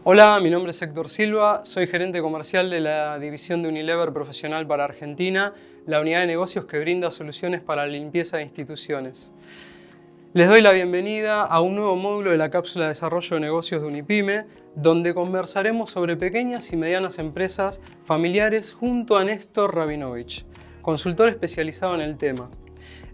Hola, mi nombre es Héctor Silva, soy gerente comercial de la división de Unilever Profesional para Argentina, la unidad de negocios que brinda soluciones para la limpieza de instituciones. Les doy la bienvenida a un nuevo módulo de la cápsula de desarrollo de negocios de Unipyme, donde conversaremos sobre pequeñas y medianas empresas familiares junto a Néstor Rabinovich, consultor especializado en el tema.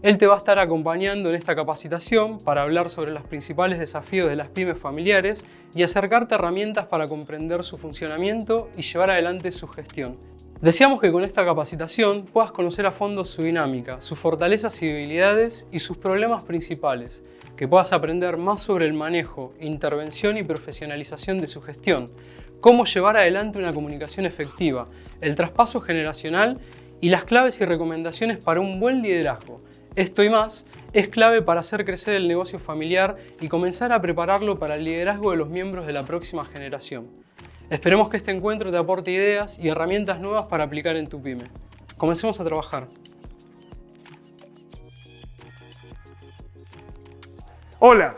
Él te va a estar acompañando en esta capacitación para hablar sobre los principales desafíos de las pymes familiares y acercarte a herramientas para comprender su funcionamiento y llevar adelante su gestión. Deseamos que con esta capacitación puedas conocer a fondo su dinámica, sus fortalezas y debilidades y sus problemas principales, que puedas aprender más sobre el manejo, intervención y profesionalización de su gestión, cómo llevar adelante una comunicación efectiva, el traspaso generacional y las claves y recomendaciones para un buen liderazgo. Esto y más es clave para hacer crecer el negocio familiar y comenzar a prepararlo para el liderazgo de los miembros de la próxima generación. Esperemos que este encuentro te aporte ideas y herramientas nuevas para aplicar en tu pyme. Comencemos a trabajar. Hola,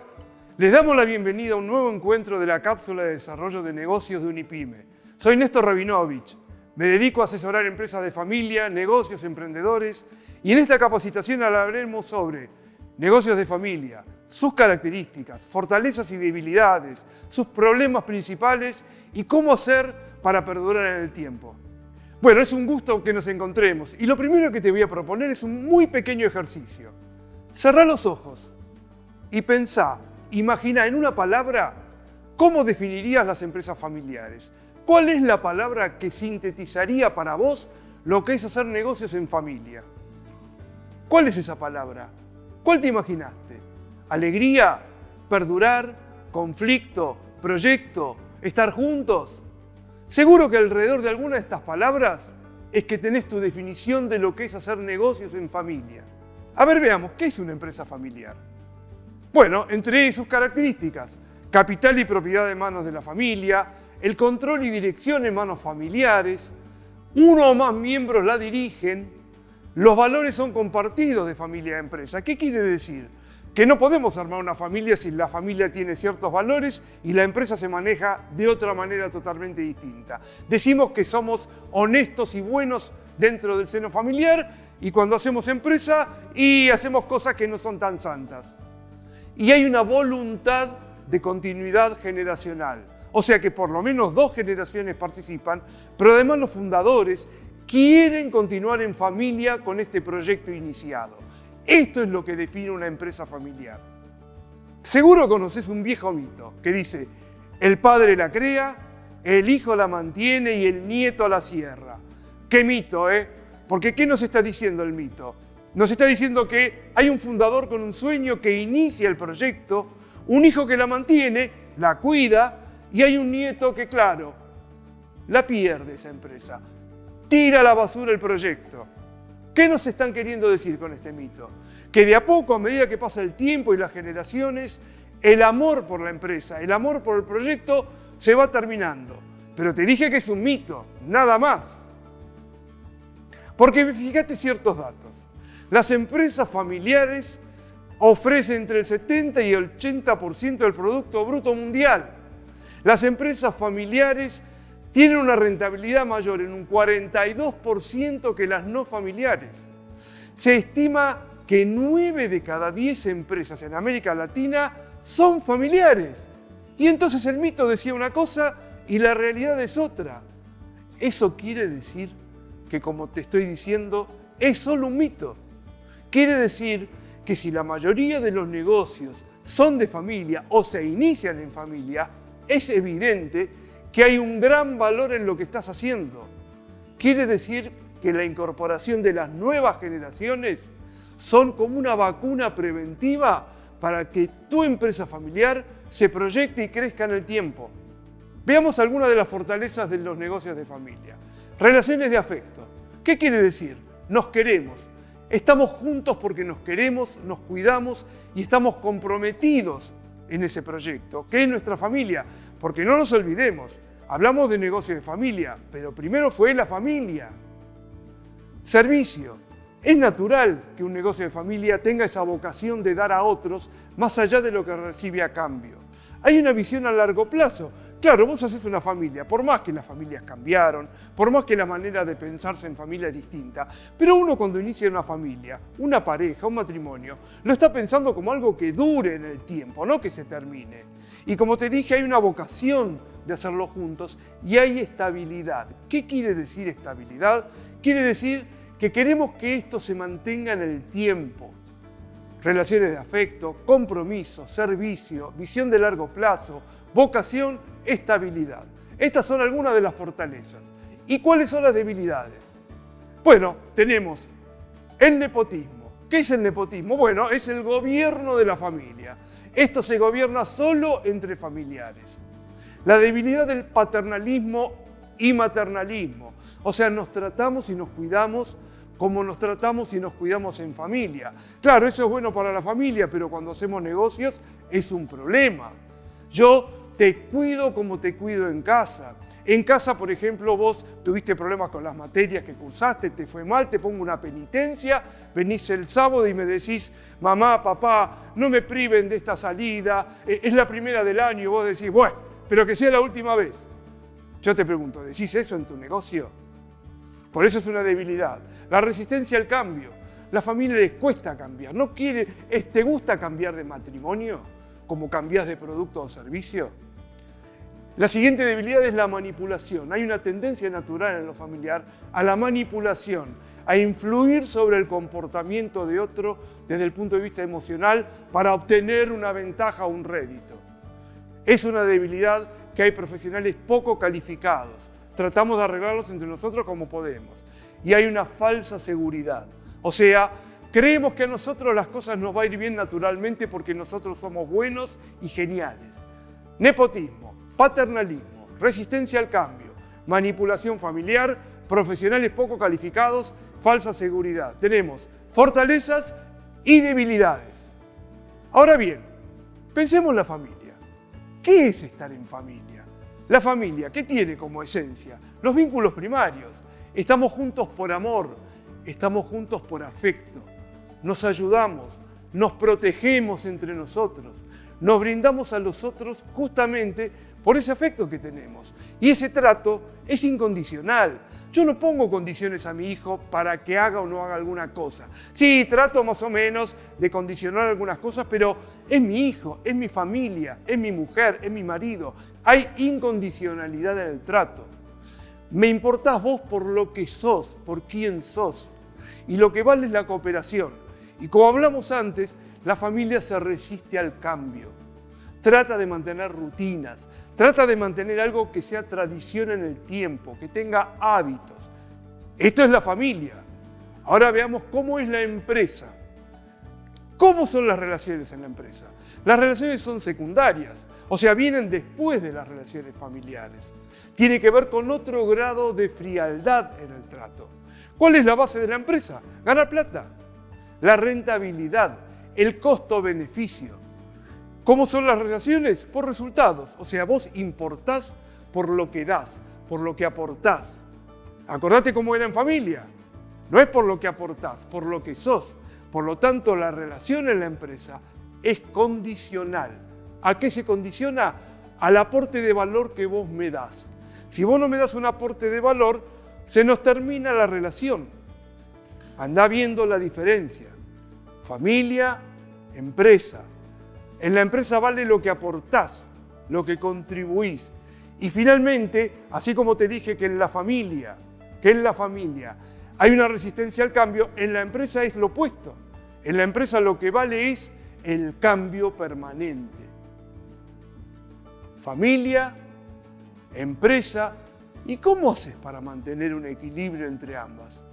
les damos la bienvenida a un nuevo encuentro de la cápsula de desarrollo de negocios de Unipyme. Soy Néstor Rabinovich, me dedico a asesorar empresas de familia, negocios, emprendedores y en esta capacitación hablaremos sobre negocios de familia, sus características, fortalezas y debilidades, sus problemas principales y cómo hacer para perdurar en el tiempo. Bueno, es un gusto que nos encontremos y lo primero que te voy a proponer es un muy pequeño ejercicio. Cerrá los ojos y pensá, imagina en una palabra cómo definirías las empresas familiares. ¿Cuál es la palabra que sintetizaría para vos lo que es hacer negocios en familia? ¿Cuál es esa palabra? ¿Cuál te imaginaste? ¿Alegría? ¿Perdurar? ¿Conflicto? ¿Proyecto? ¿Estar juntos? Seguro que alrededor de alguna de estas palabras es que tenés tu definición de lo que es hacer negocios en familia. A ver, veamos, ¿qué es una empresa familiar? Bueno, entre sus características, capital y propiedad en manos de la familia, el control y dirección en manos familiares, uno o más miembros la dirigen, los valores son compartidos de familia a empresa. ¿Qué quiere decir? Que no podemos armar una familia si la familia tiene ciertos valores y la empresa se maneja de otra manera totalmente distinta. Decimos que somos honestos y buenos dentro del seno familiar y cuando hacemos empresa y hacemos cosas que no son tan santas. Y hay una voluntad de continuidad generacional. O sea que por lo menos 2 generaciones participan, pero además los fundadores quieren continuar en familia con este proyecto iniciado. Esto es lo que define una empresa familiar. Seguro conoces un viejo mito que dice: el padre la crea, el hijo la mantiene y el nieto la cierra. ¡Qué mito, eh! Porque ¿qué nos está diciendo el mito? Nos está diciendo que hay un fundador con un sueño que inicia el proyecto, un hijo que la mantiene, la cuida, y hay un nieto que, claro, la pierde esa empresa. Tira a la basura el proyecto. ¿Qué nos están queriendo decir con este mito? Que de a poco, a medida que pasa el tiempo y las generaciones, el amor por la empresa, el amor por el proyecto se va terminando. Pero te dije que es un mito, nada más. Porque fíjate ciertos datos. Las empresas familiares ofrecen entre el 70 y el 80% del Producto Bruto Mundial. Las empresas familiares tienen una rentabilidad mayor en un 42% que las no familiares. Se estima que 9 de cada 10 empresas en América Latina son familiares. Y entonces el mito decía una cosa y la realidad es otra. Eso quiere decir que, como te estoy diciendo, es solo un mito. Quiere decir que si la mayoría de los negocios son de familia o se inician en familia, es evidente que hay un gran valor en lo que estás haciendo. Quiere decir que la incorporación de las nuevas generaciones son como una vacuna preventiva para que tu empresa familiar se proyecte y crezca en el tiempo. Veamos algunas de las fortalezas de los negocios de familia. Relaciones de afecto. ¿Qué quiere decir? Nos queremos. Estamos juntos porque nos queremos, nos cuidamos y estamos comprometidos en ese proyecto, que es nuestra familia. Porque no nos olvidemos, hablamos de negocio de familia, pero primero fue la familia. Servicio. Es natural que un negocio de familia tenga esa vocación de dar a otros más allá de lo que recibe a cambio. Hay una visión a largo plazo Claro, vos haces una familia, por más que las familias cambiaron, por más que la manera de pensarse en familia es distinta, pero uno cuando inicia una familia, una pareja, un matrimonio, lo está pensando como algo que dure en el tiempo, no que se termine. Y como te dije, hay una vocación de hacerlo juntos y hay estabilidad. ¿Qué quiere decir estabilidad? Quiere decir que queremos que esto se mantenga en el tiempo. Relaciones de afecto, compromiso, servicio, visión de largo plazo, vocación, estabilidad. Estas son algunas de las fortalezas. ¿Y cuáles son las debilidades? Bueno, tenemos el nepotismo. ¿Qué es el nepotismo? Bueno, es el gobierno de la familia. Esto se gobierna solo entre familiares. La debilidad del paternalismo y maternalismo. O sea, nos tratamos y nos cuidamos como nos tratamos y nos cuidamos en familia. Claro, eso es bueno para la familia, pero cuando hacemos negocios es un problema. Yo te cuido como te cuido en casa. En casa, por ejemplo, vos tuviste problemas con las materias que cursaste, te fue mal, te pongo una penitencia, venís el sábado y me decís, mamá, papá, no me priven de esta salida, es la primera del año, y vos decís, bueno, pero que sea la última vez. Yo te pregunto, ¿decís eso en tu negocio? Por eso es una debilidad. La resistencia al cambio. La familia les cuesta cambiar. ¿No quiere, te gusta cambiar de matrimonio como cambiás de producto o servicio? La siguiente debilidad es la manipulación. Hay una tendencia natural en lo familiar a la manipulación, a influir sobre el comportamiento de otro desde el punto de vista emocional para obtener una ventaja o un rédito. Es una debilidad que hay profesionales poco calificados. Tratamos de arreglarlos entre nosotros como podemos. Y hay una falsa seguridad. O sea, creemos que a nosotros las cosas nos va a ir bien naturalmente porque nosotros somos buenos y geniales. Nepotismo, paternalismo, resistencia al cambio, manipulación familiar, profesionales poco calificados, falsa seguridad. Tenemos fortalezas y debilidades. Ahora bien, pensemos en la familia. ¿Qué es estar en familia? La familia, ¿qué tiene como esencia? Los vínculos primarios. Estamos juntos por amor, estamos juntos por afecto. Nos ayudamos, nos protegemos entre nosotros, nos brindamos a los otros justamente por ese afecto que tenemos. Y ese trato es incondicional. Yo no pongo condiciones a mi hijo para que haga o no haga alguna cosa. Sí, trato más o menos de condicionar algunas cosas, pero es mi hijo, es mi familia, es mi mujer, es mi marido. Hay incondicionalidad en el trato. Me importás vos por lo que sos, por quién sos. Y lo que vale es la cooperación. Y como hablamos antes, la familia se resiste al cambio. Trata de mantener rutinas, trata de mantener algo que sea tradición en el tiempo, que tenga hábitos. Esto es la familia. Ahora veamos cómo es la empresa. ¿Cómo son las relaciones en la empresa? Las relaciones son secundarias, o sea, vienen después de las relaciones familiares. Tiene que ver con otro grado de frialdad en el trato. ¿Cuál es la base de la empresa? Ganar plata. La rentabilidad, el costo-beneficio. ¿Cómo son las relaciones? Por resultados. O sea, vos importás por lo que das, por lo que aportás. Acordate cómo era en familia. No es por lo que aportás, por lo que sos. Por lo tanto, la relación en la empresa es condicional. ¿A qué se condiciona? Al aporte de valor que vos me das. Si vos no me das un aporte de valor, se nos termina la relación. Andá viendo la diferencia. Familia, empresa. En la empresa vale lo que aportás, lo que contribuís. Y finalmente, así como te dije que en la familia hay una resistencia al cambio, en la empresa es lo opuesto. En la empresa lo que vale es el cambio permanente. Familia, empresa, ¿y cómo haces para mantener un equilibrio entre ambas?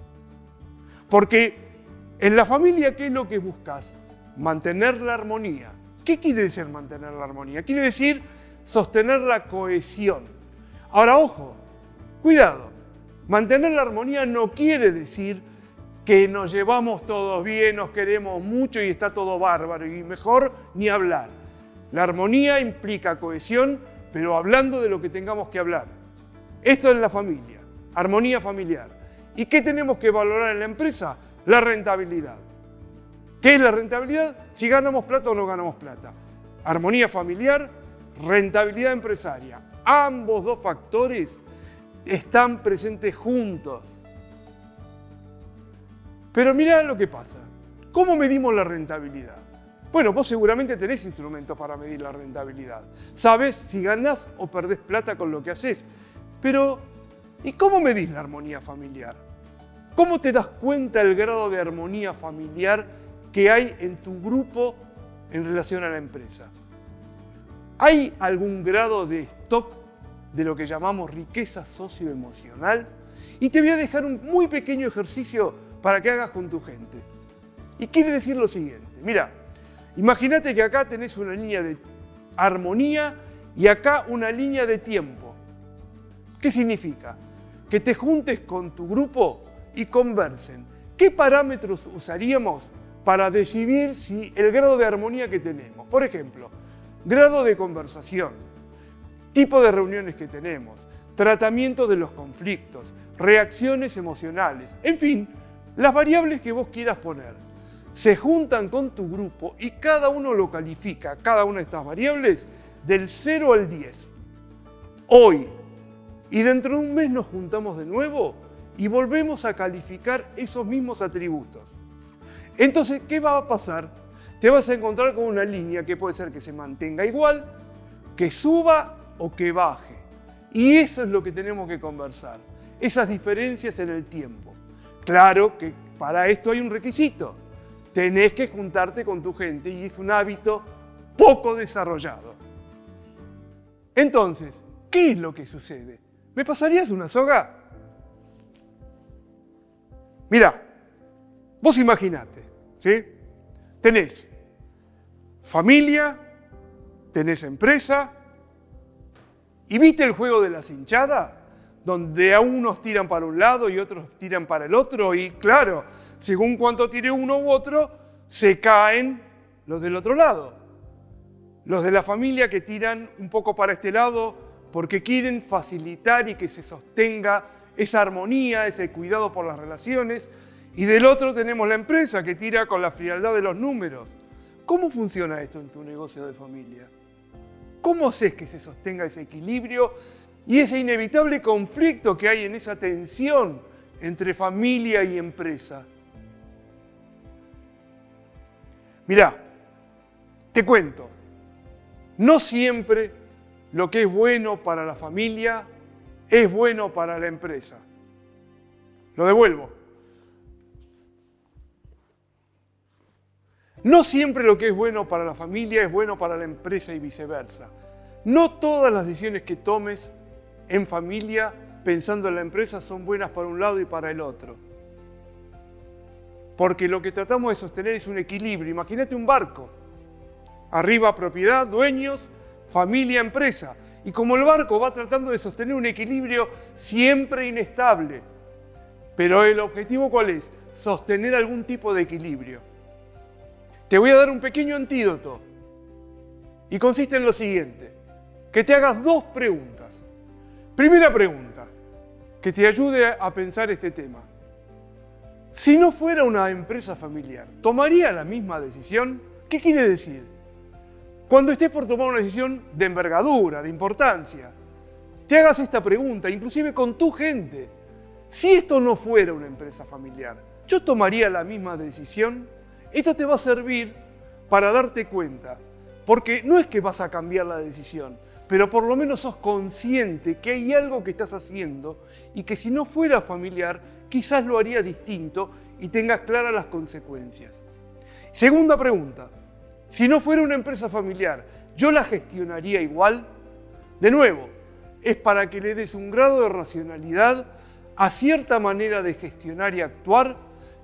Porque en la familia, ¿qué es lo que buscas? Mantener la armonía. ¿Qué quiere decir mantener la armonía? Quiere decir sostener la cohesión. Ahora, ojo, cuidado, mantener la armonía no quiere decir que nos llevamos todos bien, nos queremos mucho y está todo bárbaro y mejor ni hablar. La armonía implica cohesión, pero hablando de lo que tengamos que hablar. Esto es la familia, armonía familiar. ¿Y qué tenemos que valorar en la empresa? La rentabilidad. ¿Qué es la rentabilidad? Si ganamos plata o no ganamos plata. Armonía familiar, rentabilidad empresaria. Ambos dos factores están presentes juntos. Pero mirá lo que pasa. ¿Cómo medimos la rentabilidad? Bueno, vos seguramente tenés instrumentos para medir la rentabilidad. Sabés si ganás o perdés plata con lo que haces. Pero, ¿y cómo medís la armonía familiar? ¿Cómo te das cuenta del grado de armonía familiar que hay en tu grupo en relación a la empresa? ¿Hay algún grado de stock de lo que llamamos riqueza socioemocional? Y te voy a dejar un muy pequeño ejercicio para que hagas con tu gente. Y quiere decir lo siguiente. Mira, imagínate que acá tenés una línea de armonía y acá una línea de tiempo. ¿Qué significa? Que te juntes con tu grupo y conversen. ¿Qué parámetros usaríamos para decidir si el grado de armonía que tenemos? Por ejemplo, grado de conversación, tipo de reuniones que tenemos, tratamiento de los conflictos, reacciones emocionales, en fin, las variables que vos quieras poner. Se juntan con tu grupo y cada uno lo califica, cada una de estas variables, del 0 al 10. Hoy y dentro de un mes nos juntamos de nuevo y volvemos a calificar esos mismos atributos. Entonces, ¿qué va a pasar? Te vas a encontrar con una línea que puede ser que se mantenga igual, que suba o que baje. Y eso es lo que tenemos que conversar, esas diferencias en el tiempo. Claro que para esto hay un requisito. Tenés que juntarte con tu gente y es un hábito poco desarrollado. Entonces, ¿qué es lo que sucede? ¿Me pasarías una soga? Mirá, vos imaginate, ¿sí? Tenés familia, tenés empresa, ¿y viste el juego de las hinchadas? Donde a unos tiran para un lado y otros tiran para el otro, y claro, según cuánto tire uno u otro, se caen los del otro lado. Los de la familia que tiran un poco para este lado porque quieren facilitar y que se sostenga esa armonía, ese cuidado por las relaciones, y del otro tenemos la empresa que tira con la frialdad de los números. ¿Cómo funciona esto en tu negocio de familia? ¿Cómo haces que se sostenga ese equilibrio y ese inevitable conflicto que hay en esa tensión entre familia y empresa? Mirá, te cuento, no siempre lo que es bueno para la familia es bueno para la empresa. Lo devuelvo. No siempre lo que es bueno para la familia es bueno para la empresa y viceversa. No todas las decisiones que tomes en familia pensando en la empresa son buenas para un lado y para el otro. Porque lo que tratamos de sostener es un equilibrio. Imagínate un barco. Arriba propiedad, dueños, familia, empresa. Y como el barco va tratando de sostener un equilibrio siempre inestable. Pero el objetivo ¿cuál es? Sostener algún tipo de equilibrio. Te voy a dar un pequeño antídoto. Y consiste en lo siguiente. Que te hagas dos preguntas. Primera pregunta, que te ayude a pensar este tema. Si no fuera una empresa familiar, ¿tomaría la misma decisión? ¿Qué quiere decir? Cuando estés por tomar una decisión de envergadura, de importancia, te hagas esta pregunta, inclusive con tu gente. Si esto no fuera una empresa familiar, ¿yo tomaría la misma decisión? Esto te va a servir para darte cuenta, porque no es que vas a cambiar la decisión, pero por lo menos sos consciente que hay algo que estás haciendo y que si no fuera familiar, quizás lo haría distinto y tengas claras las consecuencias. Segunda pregunta, si no fuera una empresa familiar, ¿yo la gestionaría igual? De nuevo, es para que le des un grado de racionalidad a cierta manera de gestionar y actuar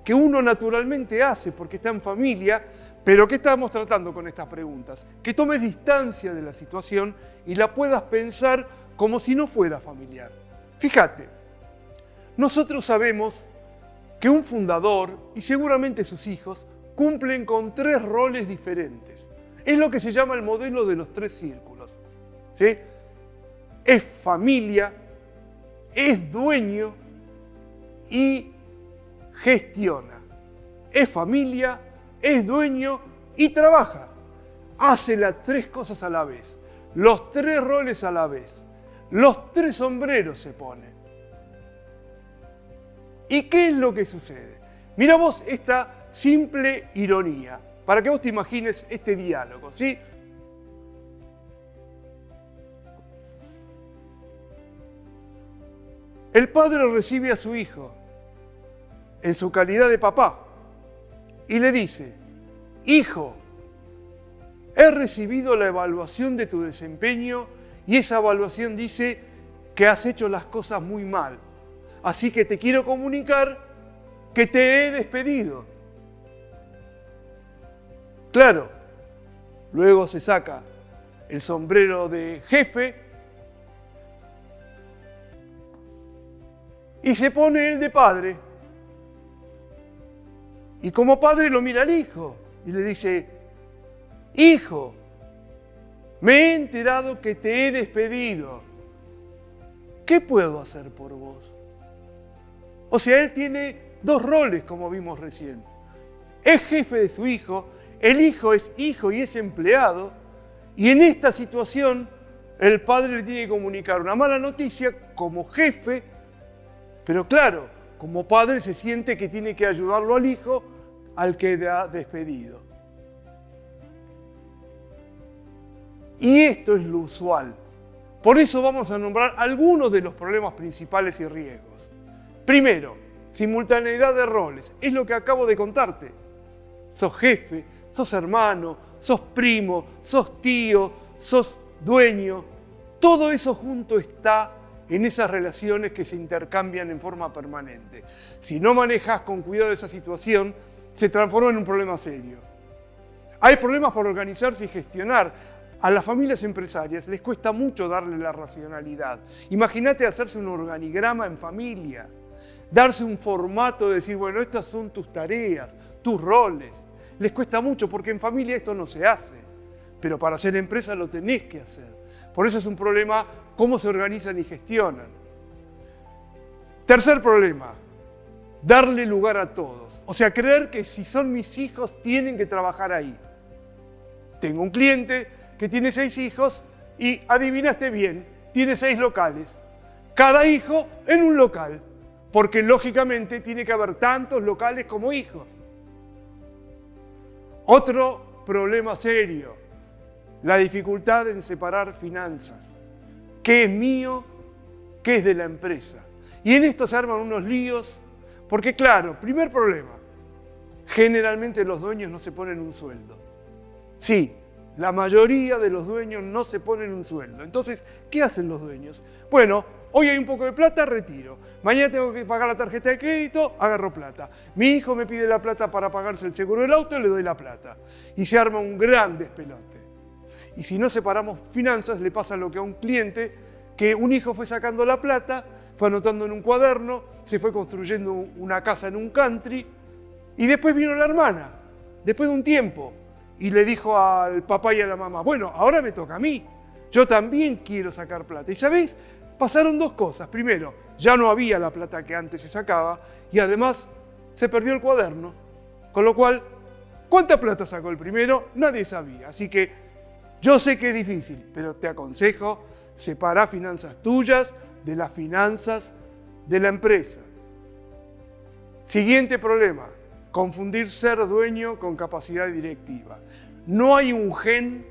que uno naturalmente hace porque está en familia. Pero ¿qué estamos tratando con estas preguntas? Que tomes distancia de la situación y la puedas pensar como si no fuera familiar. Fíjate, nosotros sabemos que un fundador y seguramente sus hijos cumplen con 3 roles diferentes. Es lo que se llama el modelo de los 3 círculos. ¿Sí? Es familia, es dueño y gestiona. Es familia, es dueño y trabaja. Hace las 3 cosas a la vez, los 3 roles a la vez. los 3 sombreros se pone. ¿Y qué es lo que sucede? Mirá vos esta simple ironía, para que vos te imagines este diálogo, ¿sí? El padre recibe a su hijo en su calidad de papá y le dice: hijo, he recibido la evaluación de tu desempeño y esa evaluación dice que has hecho las cosas muy mal. Así que te quiero comunicar que te he despedido. Claro, luego se saca el sombrero de jefe y se pone el de padre. Y como padre lo mira al hijo y le dice: hijo, me he enterado que te he despedido. ¿Qué puedo hacer por vos? O sea, él tiene 2 roles, como vimos recién. Es jefe de su hijo, el hijo es hijo y es empleado, y en esta situación el padre le tiene que comunicar una mala noticia como jefe, pero claro, como padre se siente que tiene que ayudarlo al hijo al que ha despedido. Y esto es lo usual. Por eso vamos a nombrar algunos de los problemas principales y riesgos. Primero, simultaneidad de roles. Es lo que acabo de contarte. Sos jefe, sos hermano, sos primo, sos tío, sos dueño. Todo eso junto está en esas relaciones que se intercambian en forma permanente. Si no manejas con cuidado esa situación, se transforma en un problema serio. Hay problemas por organizarse y gestionar. A las familias empresarias les cuesta mucho darle la racionalidad. Imagínate hacerse un organigrama en familia, darse un formato de decir, bueno, estas son tus tareas, tus roles. Les cuesta mucho porque en familia esto no se hace, pero para hacer empresa lo tenés que hacer. Por eso es un problema cómo se organizan y gestionan. Tercer problema, darle lugar a todos. O sea, creer que si son mis hijos tienen que trabajar ahí. Tengo un cliente que tiene 6 hijos y, adivinaste bien, tiene 6 locales. Cada hijo en un local, porque lógicamente tiene que haber tantos locales como hijos. Otro problema serio, la dificultad en separar finanzas. ¿Qué es mío? ¿Qué es de la empresa? Y en esto se arman unos líos, porque claro, primer problema, generalmente los dueños no se ponen un sueldo. Sí, la mayoría de los dueños no se ponen un sueldo. Entonces, ¿qué hacen los dueños? Bueno, hoy hay un poco de plata, retiro. Mañana tengo que pagar la tarjeta de crédito, agarro plata. Mi hijo me pide la plata para pagarse el seguro del auto, le doy la plata. Y se arma un gran despelote. Y si no separamos finanzas, le pasa lo que a un cliente, que un hijo fue sacando la plata, fue anotando en un cuaderno, se fue construyendo una casa en un country, y después vino la hermana, después de un tiempo, y le dijo al papá y a la mamá, bueno, ahora me toca a mí, yo también quiero sacar plata. Y ¿sabéis? Pasaron 2 cosas. Primero, ya no había la plata que antes se sacaba, y además se perdió el cuaderno. Con lo cual, ¿cuánta plata sacó el primero? Nadie sabía. Así que yo sé que es difícil, pero te aconsejo, separa finanzas tuyas de las finanzas de la empresa. Siguiente problema, confundir ser dueño con capacidad directiva. No hay un gen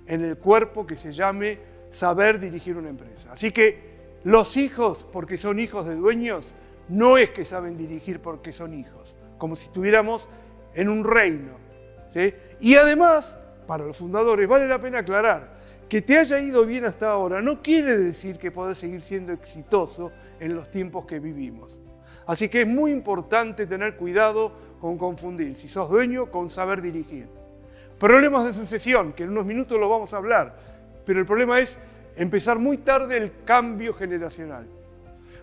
en el cuerpo que se llame saber dirigir una empresa. Así que los hijos, porque son hijos de dueños, no es que saben dirigir porque son hijos, como si estuviéramos en un reino, ¿sí? Y además, para los fundadores, vale la pena aclarar que te haya ido bien hasta ahora no quiere decir que podés seguir siendo exitoso en los tiempos que vivimos. Así que es muy importante tener cuidado con confundir si sos dueño con saber dirigir. Problemas de sucesión, que en unos minutos lo vamos a hablar, pero el problema es empezar muy tarde el cambio generacional.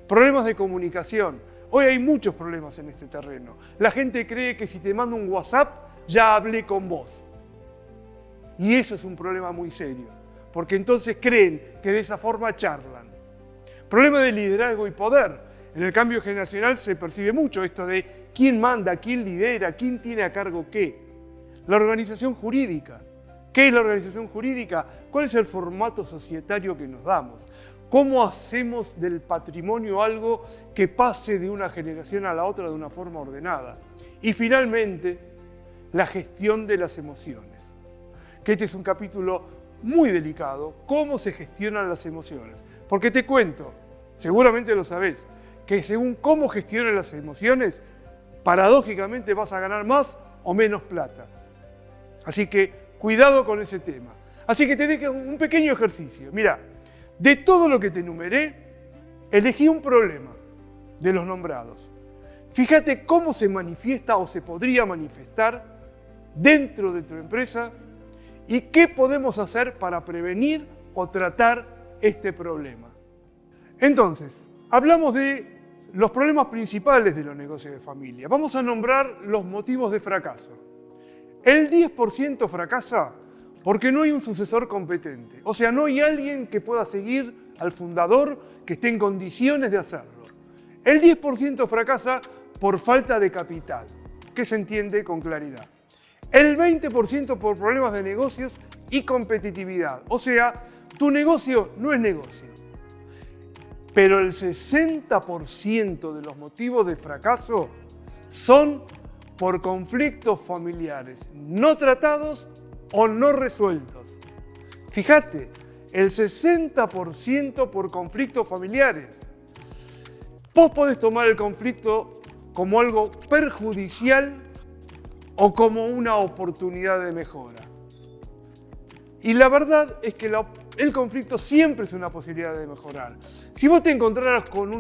Problemas de comunicación. Hoy hay muchos problemas en este terreno. La gente cree que si te mando un WhatsApp, ya hablé con vos. Y eso es un problema muy serio, porque entonces creen que de esa forma charlan. Problema de liderazgo y poder. En el cambio generacional se percibe mucho esto de quién manda, quién lidera, quién tiene a cargo qué. La organización jurídica. ¿Qué es la organización jurídica? ¿Cuál es el formato societario que nos damos? ¿Cómo hacemos del patrimonio algo que pase de una generación a la otra de una forma ordenada? Y finalmente, la gestión de las emociones. Que este es un capítulo muy delicado, cómo se gestionan las emociones. Porque te cuento, seguramente lo sabés, que según cómo gestiones las emociones, paradójicamente vas a ganar más o menos plata. Así que cuidado con ese tema. Así que te dejo un pequeño ejercicio. Mira, de todo lo que te enumeré, elegí un problema de los nombrados. Fíjate cómo se manifiesta o se podría manifestar dentro de tu empresa y qué podemos hacer para prevenir o tratar este problema. Entonces, hablamos de los problemas principales de los negocios de familia. Vamos a nombrar los motivos de fracaso. El 10% fracasa porque no hay un sucesor competente. O sea, no hay alguien que pueda seguir al fundador que esté en condiciones de hacerlo. El 10% fracasa por falta de capital, que se entiende con claridad. El 20% por problemas de negocios y competitividad. O sea, tu negocio no es negocio. Pero el 60% de los motivos de fracaso son por conflictos familiares no tratados o no resueltos. Fíjate, el 60% por conflictos familiares. Vos podés tomar el conflicto como algo perjudicial o como una oportunidad de mejora. Y la verdad es que el conflicto siempre es una posibilidad de mejorar. Si vos te encontraras con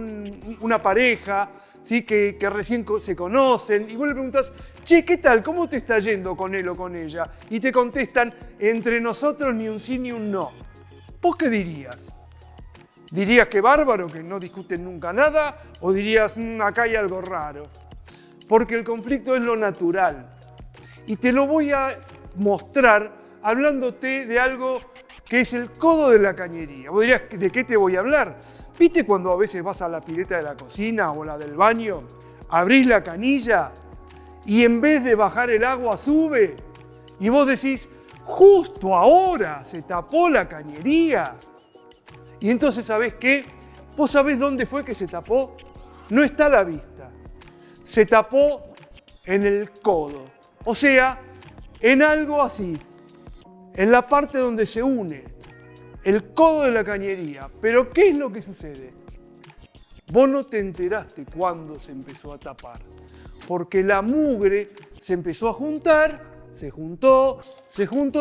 una pareja, ¿sí? que recién se conocen, y vos le preguntás, che, ¿qué tal? ¿Cómo te está yendo con él o con ella? Y te contestan, entre nosotros ni un sí ni un no. ¿Vos qué dirías? ¿Dirías que bárbaro, que no discuten nunca nada? ¿O dirías, acá hay algo raro? Porque el conflicto es lo natural. Y te lo voy a mostrar hablándote de algo que es el codo de la cañería. Vos dirías, ¿de qué te voy a hablar? ¿Viste cuando a veces vas a la pileta de la cocina o la del baño, abrís la canilla y en vez de bajar el agua sube? Y vos decís, justo ahora se tapó la cañería. Y entonces, ¿sabés qué? ¿Vos sabés dónde fue que se tapó? No está a la vista. Se tapó en el codo. O sea, en algo así. En la parte donde se une el codo de la cañería. Pero ¿qué es lo que sucede? Vos no te enteraste cuándo se empezó a tapar. Porque la mugre se empezó a juntar, se juntó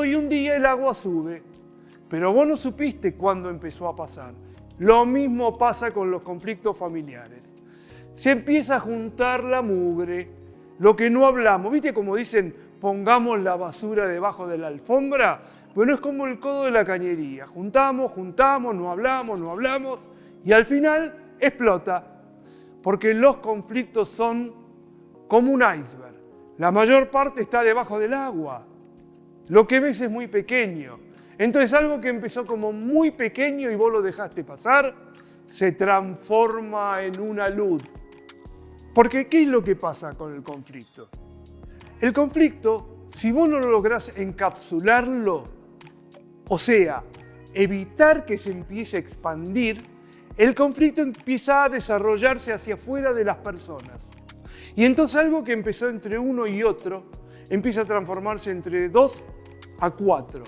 y un día el agua sube. Pero vos no supiste cuándo empezó a pasar. Lo mismo pasa con los conflictos familiares. Se empieza a juntar la mugre, lo que no hablamos. ¿Viste cómo dicen, pongamos la basura debajo de la alfombra? Bueno, es como el codo de la cañería. Juntamos, no hablamos y al final explota. Porque los conflictos son como un iceberg. La mayor parte está debajo del agua. Lo que ves es muy pequeño. Entonces algo que empezó como muy pequeño y vos lo dejaste pasar, se transforma en una luz. Porque ¿qué es lo que pasa con el conflicto? El conflicto, si vos no lográs encapsularlo, o sea, evitar que se empiece a expandir, el conflicto empieza a desarrollarse hacia afuera de las personas. Y entonces algo que empezó entre uno y otro, empieza a transformarse entre 2 a 4.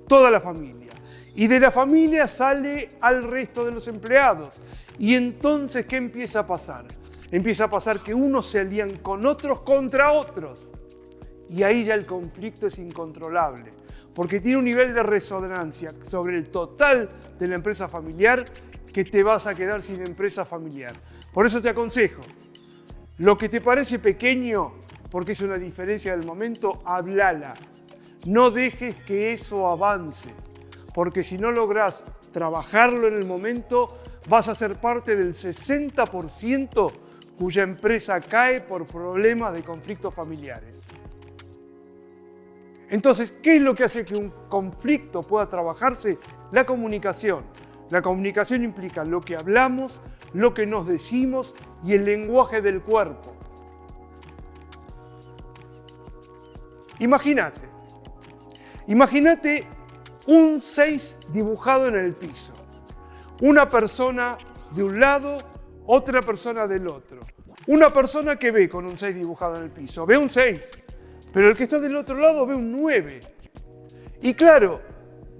Toda la familia. Y de la familia sale al resto de los empleados. Y entonces, ¿qué empieza a pasar? Empieza a pasar que unos se alían con otros contra otros. Y ahí ya el conflicto es incontrolable. Porque tiene un nivel de resonancia sobre el total de la empresa familiar que te vas a quedar sin empresa familiar. Por eso te aconsejo, lo que te parece pequeño, porque es una diferencia del momento, hablala. No dejes que eso avance, porque si no lográs trabajarlo en el momento, vas a ser parte del 60% cuya empresa cae por problemas de conflictos familiares. Entonces, ¿qué es lo que hace que un conflicto pueda trabajarse? La comunicación. La comunicación implica lo que hablamos, lo que nos decimos y el lenguaje del cuerpo. Imagínate un 6 dibujado en el piso. Una persona de un lado, otra persona del otro. Una persona que ve con un 6 dibujado en el piso, ve un 6, pero el que está del otro lado ve un 9. Y claro,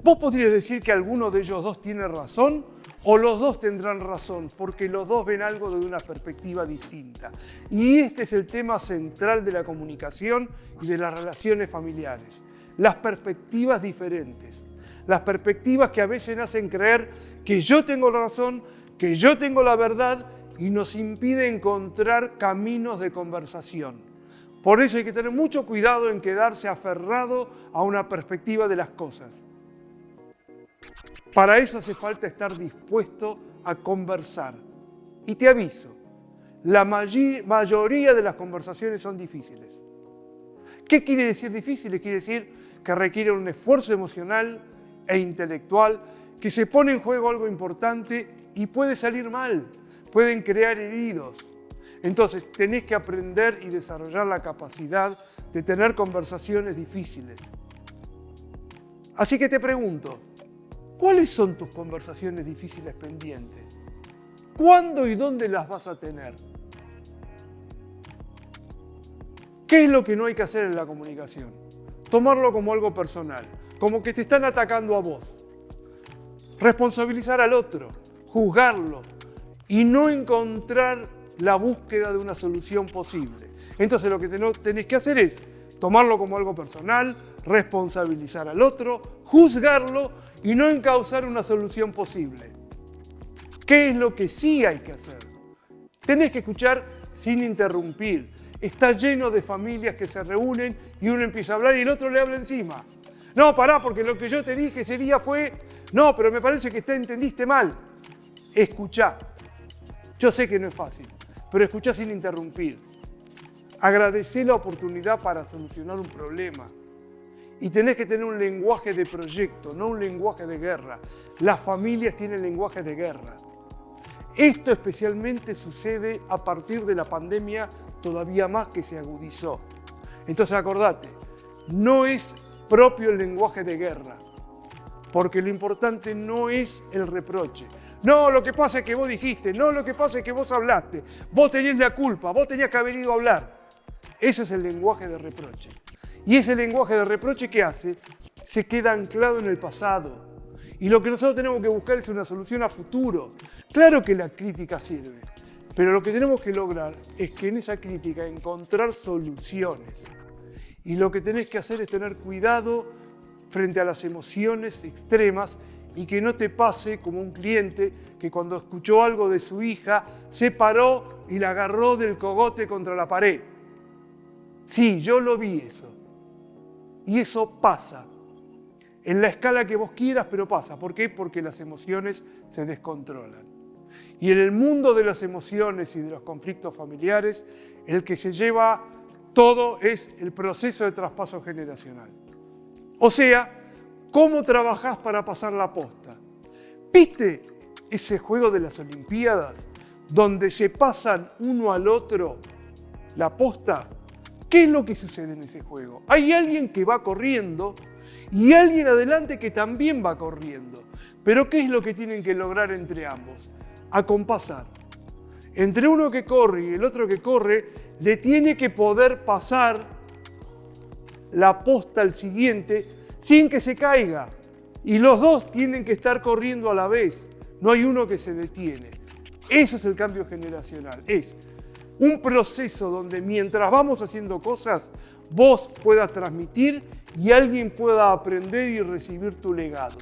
vos podrías decir que alguno de ellos dos tiene razón, o los dos tendrán razón, porque los dos ven algo desde una perspectiva distinta. Y este es el tema central de la comunicación y de las relaciones familiares. Las perspectivas diferentes. Las perspectivas que a veces hacen creer que yo tengo la razón, que yo tengo la verdad y nos impide encontrar caminos de conversación. Por eso hay que tener mucho cuidado en quedarse aferrado a una perspectiva de las cosas. Para eso hace falta estar dispuesto a conversar. Y te aviso, la mayoría de las conversaciones son difíciles. ¿Qué quiere decir difíciles? Quiere decir que requieren un esfuerzo emocional e intelectual, que se pone en juego algo importante y puede salir mal, pueden crear heridos. Entonces tenés que aprender y desarrollar la capacidad de tener conversaciones difíciles. Así que te pregunto, ¿cuáles son tus conversaciones difíciles pendientes? ¿Cuándo y dónde las vas a tener? ¿Qué es lo que no hay que hacer en la comunicación? Tomarlo como algo personal, como que te están atacando a vos. Responsabilizar al otro, juzgarlo y no encontrar la búsqueda de una solución posible. Entonces lo que tenés que hacer es tomarlo como algo personal, responsabilizar al otro, juzgarlo y no encauzar una solución posible. ¿Qué es lo que sí hay que hacer? Tenés que escuchar sin interrumpir. Está lleno de familias que se reúnen y uno empieza a hablar y el otro le habla encima. No, pará, porque lo que yo te dije ese día fue... No, pero me parece que te entendiste mal. Escuchá. Yo sé que no es fácil, pero escuchá sin interrumpir. Agradecé la oportunidad para solucionar un problema. Y tenés que tener un lenguaje de proyecto, no un lenguaje de guerra. Las familias tienen lenguaje de guerra. Esto especialmente sucede a partir de la pandemia, todavía más que se agudizó. Entonces acordate, no es propio el lenguaje de guerra, porque lo importante no es el reproche. No, lo que pasa es que vos dijiste, no, lo que pasa es que vos hablaste, vos tenés la culpa, vos tenías que haber ido a hablar. Ese es el lenguaje de reproche. Y ese lenguaje de reproche, ¿qué hace? Se queda anclado en el pasado. Y lo que nosotros tenemos que buscar es una solución a futuro. Claro que la crítica sirve, pero lo que tenemos que lograr es que en esa crítica encontrar soluciones. Y lo que tenés que hacer es tener cuidado frente a las emociones extremas y que no te pase como un cliente que cuando escuchó algo de su hija se paró y la agarró del cogote contra la pared. Sí, yo lo vi eso. Y eso pasa. En la escala que vos quieras, pero pasa. ¿Por qué? Porque las emociones se descontrolan. Y en el mundo de las emociones y de los conflictos familiares, el que se lleva todo es el proceso de traspaso generacional. O sea, ¿cómo trabajás para pasar la posta? ¿Viste ese juego de las Olimpiadas donde se pasan uno al otro la posta? ¿Qué es lo que sucede en ese juego? Hay alguien que va corriendo y alguien adelante que también va corriendo. Pero ¿qué es lo que tienen que lograr entre ambos? Acompasar. Entre uno que corre y el otro que corre, le tiene que poder pasar la posta al siguiente sin que se caiga. Y los dos tienen que estar corriendo a la vez. No hay uno que se detiene. Eso es el cambio generacional. Es un proceso donde mientras vamos haciendo cosas, vos puedas transmitir y alguien pueda aprender y recibir tu legado.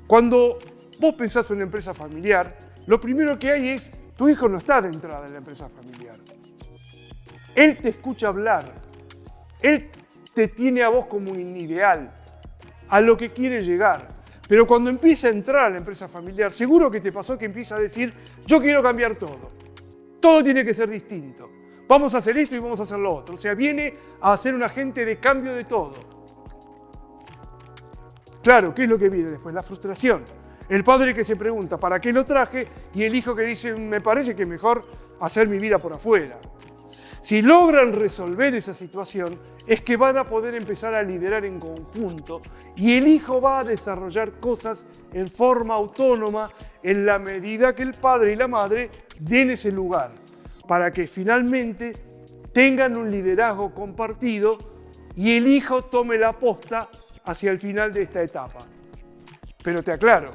Cuando vos pensás en una empresa familiar, lo primero que hay es, tu hijo no está de entrada en la empresa familiar. Él te escucha hablar. Él te tiene a vos como un ideal, a lo que quiere llegar. Pero cuando empieza a entrar a la empresa familiar, seguro que te pasó que empieza a decir, yo quiero cambiar todo. Todo tiene que ser distinto. Vamos a hacer esto y vamos a hacer lo otro. O sea, viene a ser un agente de cambio de todo. Claro, ¿qué es lo que viene después? La frustración. El padre que se pregunta, ¿para qué lo traje? Y el hijo que dice, me parece que es mejor hacer mi vida por afuera. Si logran resolver esa situación, es que van a poder empezar a liderar en conjunto y el hijo va a desarrollar cosas en forma autónoma en la medida que el padre y la madre den ese lugar, para que finalmente tengan un liderazgo compartido y el hijo tome la posta hacia el final de esta etapa. Pero te aclaro,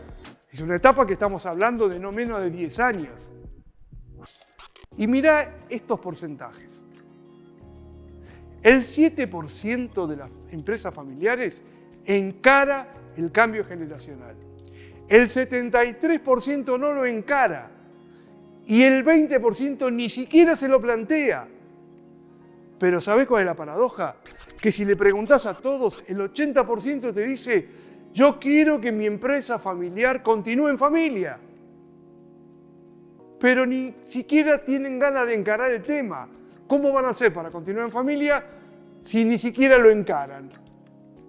es una etapa que estamos hablando de no menos de 10 años. Y mirá estos porcentajes. El 7% de las empresas familiares encara el cambio generacional. El 73% no lo encara. Y el 20% ni siquiera se lo plantea. Pero ¿sabés cuál es la paradoja? Que si le preguntás a todos, el 80% te dice: yo quiero que mi empresa familiar continúe en familia. Pero ni siquiera tienen ganas de encarar el tema. ¿Cómo van a hacer para continuar en familia si ni siquiera lo encaran?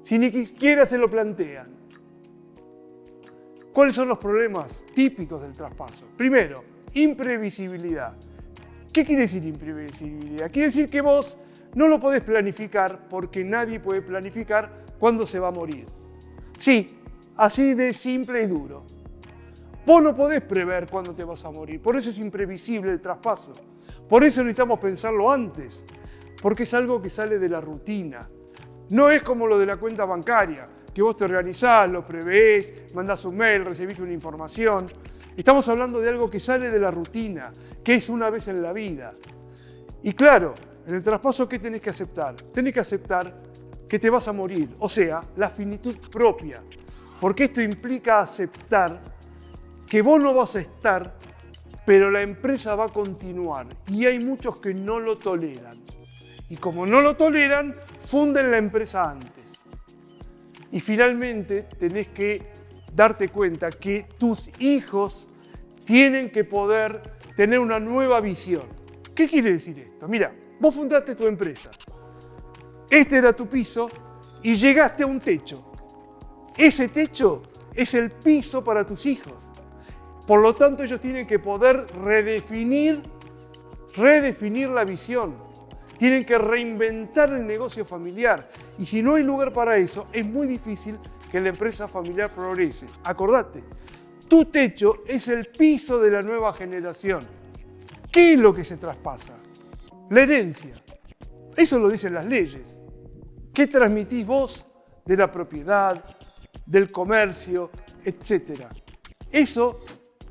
Si ni siquiera se lo plantean. ¿Cuáles son los problemas típicos del traspaso? Primero, imprevisibilidad. ¿Qué quiere decir imprevisibilidad? Quiere decir que vos no lo podés planificar porque nadie puede planificar cuándo se va a morir. Sí, así de simple y duro. Vos no podés prever cuándo te vas a morir, por eso es imprevisible el traspaso. Por eso necesitamos pensarlo antes, porque es algo que sale de la rutina. No es como lo de la cuenta bancaria, que vos te organizás, lo prevés, mandás un mail, recibís una información. Estamos hablando de algo que sale de la rutina, que es una vez en la vida. Y claro, en el traspaso, ¿qué tenés que aceptar? Tenés que aceptar que te vas a morir, o sea, la finitud propia. Porque esto implica aceptar que vos no vas a estar, pero la empresa va a continuar. Y hay muchos que no lo toleran. Y como no lo toleran, funden la empresa antes. Y finalmente tenés que darte cuenta que tus hijos tienen que poder tener una nueva visión. ¿Qué quiere decir esto? Mira, vos fundaste tu empresa. Este era tu piso y llegaste a un techo. Ese techo es el piso para tus hijos. Por lo tanto, ellos tienen que poder redefinir la visión. Tienen que reinventar el negocio familiar. Y si no hay lugar para eso, es muy difícil que la empresa familiar progrese. Acordate, tu techo es el piso de la nueva generación. ¿Qué es lo que se traspasa? La herencia. Eso lo dicen las leyes. ¿Qué transmitís vos de la propiedad, del comercio, etcétera? Eso